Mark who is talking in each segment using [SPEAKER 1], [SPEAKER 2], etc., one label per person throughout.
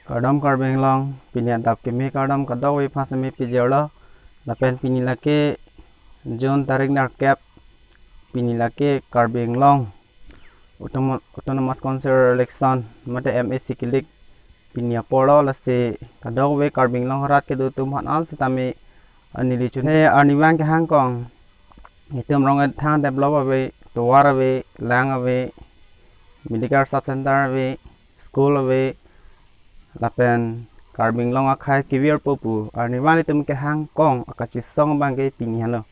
[SPEAKER 1] Cardam carbeng long pinian tap kemi cardam kadaw we pasami pijero la pen pinilake John tarik narkep pinilake carbeng long autonomous council election mate MSC kilik pinia polo la se kadaw we carbeng long harat ke do tum hanal sitami anili chune aniwang ke hangkong itum rong thang develop we towar we lang we medical sub center we school we lapen carbing long akai kivier popu arniwali tum ke hang kong akachi song bangke pinihano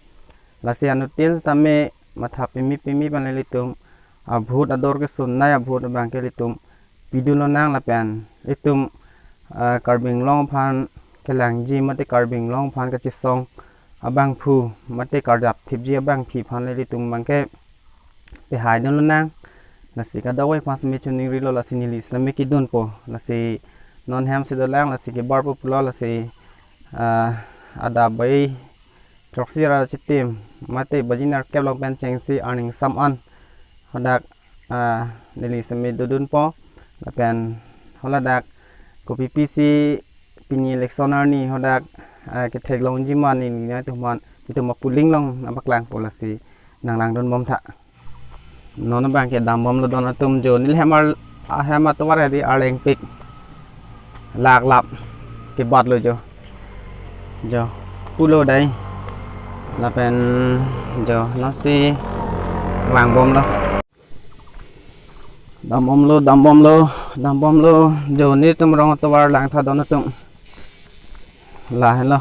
[SPEAKER 1] lasi anutil tame matha pimi baneli tum abhut ador ke sunnai abhut bangke litum pidulo nang lapen litum carbing long phan ke langji mate carbing long phan kachi song abang phu mate kardap thipji abang phi phan litum bangke pe hai dun nang lasi kadawai pas me chuni rilo lasi nili islamic idun po lasi non ham si dolang la si ke bar popular la si ada bai proxy ra chitim mate bajinar keblong pen cheng si earning some on hodak nili semi dudun po la pen holadak ko ppc pini electioner ni hodak ke theglong jiman ni nya tuman itu ma puling long nabaklang po la si nanglang don bom tha non bang ke dam bom lo don atum jo nil hamar hama to war di arleng pik lạc lặp cái bọt rồi giờ pulo đây là bên giờ nó sẽ vàng bom đâu đầm bom lô giờ ní tụm rong tàu làng thà đó nó tụm là hello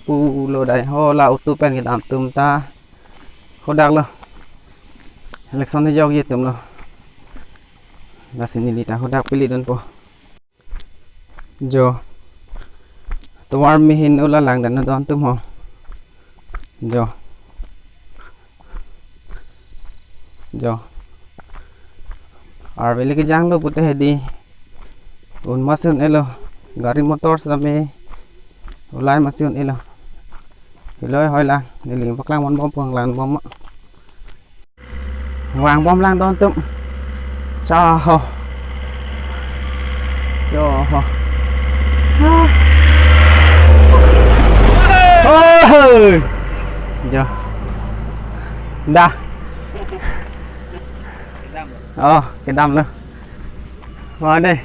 [SPEAKER 1] pulo đây ho là ô tô pen cái đầm tụm ta ho đặc luôn election thì giàu gì tụm luôn là sini lita hodak pilih don po jo tuar mihin ula lang dan don tum ho jo ar beli ke jang lo putih hedi un masun elo gari motor same ulai masun elo hiloi hoi lang niling paklang mon bom puang lan bom wang bom lang don tum cho ho ôi giờ đa cái đầm luôn vào đây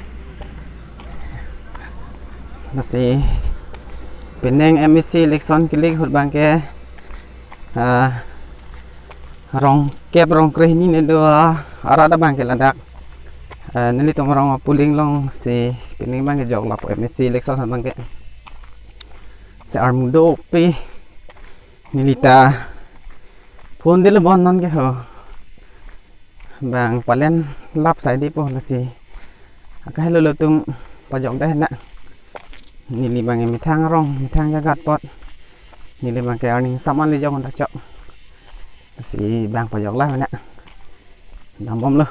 [SPEAKER 1] nó sẽ bên neng MSC election klik hut bang ke rong kep rong kre ni ne do arada bang ke ladak nili tomorong puling long si pining bang ke jog lap MSC election bang ke se armudo pe nilita phone dile bon non ke ho bang palen lap sai di po na si akai lo tum pajok dah nak nili bang mi thang rong mi thang jagat pot nili bang ke arning saman li jong tak chok si bang pajok lah nak dam bom lo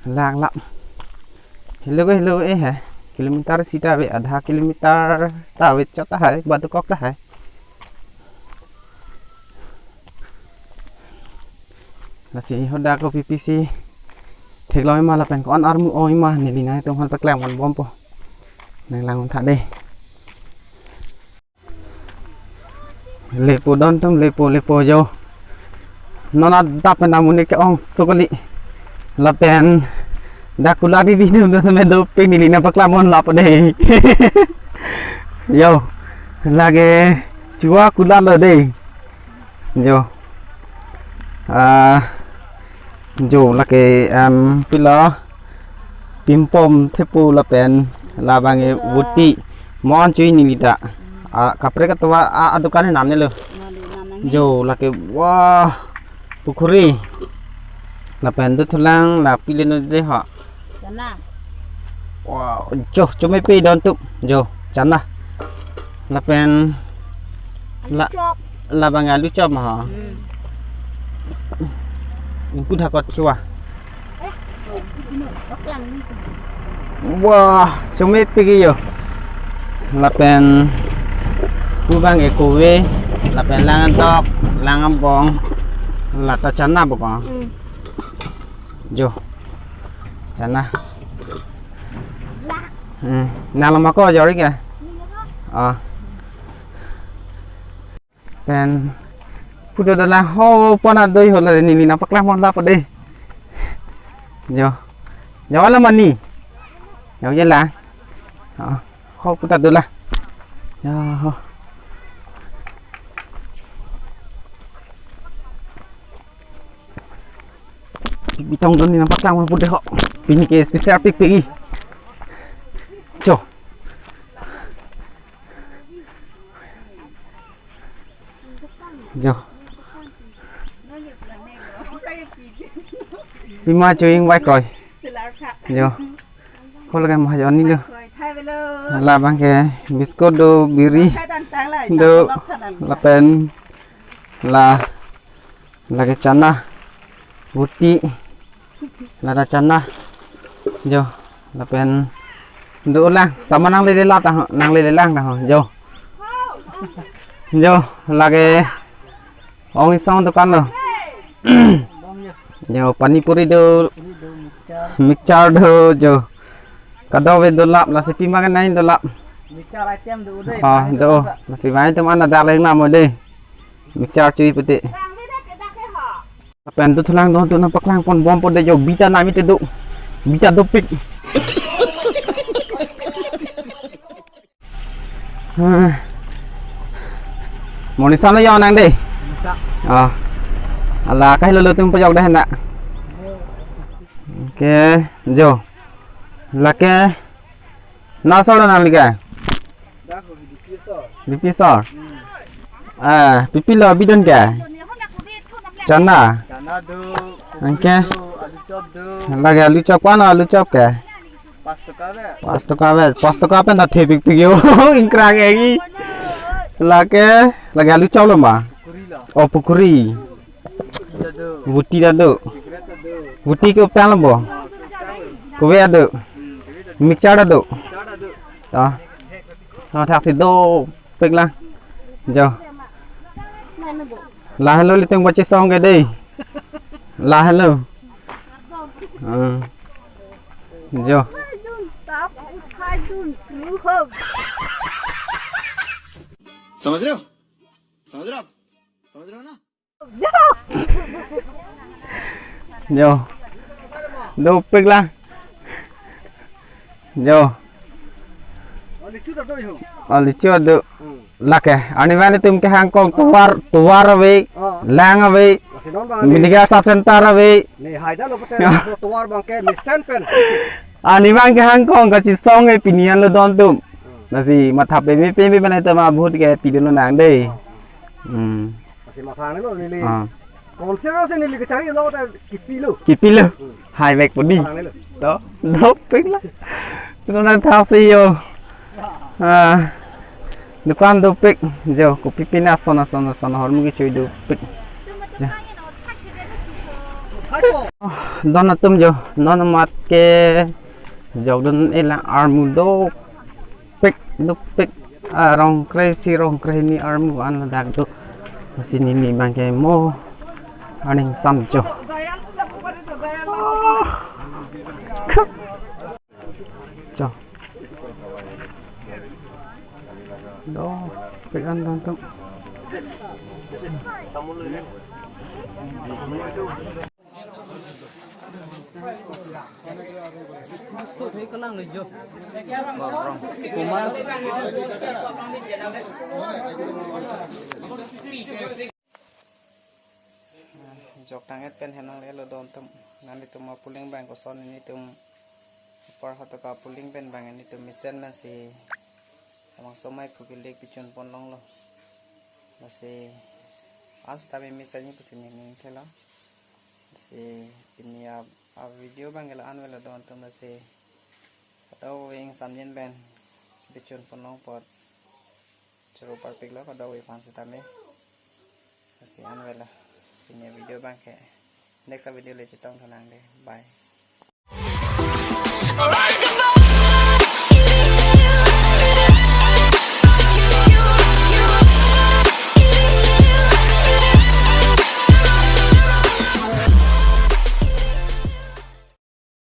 [SPEAKER 1] lang lắm hello ấy hả kilometer sita về adha kilometer ta về cho ta hay batu kok ta hay là si hoda ko PPC thek loi ma la pen kon armu oi ma ni lina tong han tak lang mon bom po nang lang tha đây lepo don tong lepo jo nona dapat namun ke ong sokali lapen dakula di video do sampai do ping ni lina paklamon lap deh yo lagi chua kula lo deh yo jo lagi pilo pimpom tepu lapen labange wuti mon cuy ni lita kapre katwa adukan namanya lo jo lagi wah Pukuri lapen tu tulang la pilih deh ha wow jo cuma pi don tu jo chana lapen la bang alu chop ha ikut hakot chua wah cuma pi yo lapen ku bang ekowe lapen langan tok langan bong là ta chắn nào bộ Jo. Chana. Nào làm mà có giờ đấy kìa. Pen. Pudo dah ho pona doi ho la ni nampak lah mon la pade. Jo. Jawab lah mani. Jawab je lah. Ho putar dulu lah. Ya. Bitong tu ni nampak lah mon pude ho. Pini ke spesial pik pigi. Jo. Jo. Bima chơi quay rồi. Jo. Kau lagi mau jalan ni tu. Lah bang ke biskut do biri do lapen la lagi chana buti lada chana jo lapen do lang sama nang lele la ta nang lele lang ta jo jo lagi ong isong dukan lo jo panipuri do mixer do jo kadau ve dolap la sepi makan nain dolap mixer item do deh do masih banyak teman ada lagi nama deh mixer cuy putih apa yang tu tulang don tu nampak lang pon bom pon deh jo bita nami tu bita dopik mau ni sana yo nang deh ala kai lulu tung pojok dah nak oke jo lake nasol nang liga pipi sor pipi lo bidon ka chana do oke lage alu chop pana alu chop ka 5 toka pe na thebik pigyo inkrang egi lage alu chop lo ma oh pukuri wuti do wuti ke upang lo kowe ado mixer ado thak sido pek lah jo lah hello litung baca song ke deh lah hello jo समझ रहे हो ना jo do pek lah jo licu ada lak ya ani mana tum ke hangkong tuar ave lang ave miniga sub center ave tuar bangke misen pen ani mang ke hangkong ka si song e pinian lo don tum nasi mathap be pe mana tu ma bhut ke pidun nang dei masih mathang lo ni konsep se ni ke cari lo ta kipilo hai vek bodi to dop pek lah nó đang thao si yo dukan dopik jo ko pipina sona hormu ke chui dopik don atum jo non mat ke jo don ela armudo pik dopik rong kre ni armu an dak tu mesin ini bangke mo aning sam jo cho đó phải ăn toàn tâm thấy có năng lực chưa jok tanget pen henang le lo don tum nani tum puling bang ko son ini tum par hata ka puling pen bang ini tum misen na si amang somai pugilek pichon pon long lo si as tabi misen ni pusin ni kela si ini a video bang gela an wela don tum si atau yang samyen ben pichon pon long pot chero par pik lo ka daw ipan si tame si an wela punya video bang kayak next video le citong tenang deh bye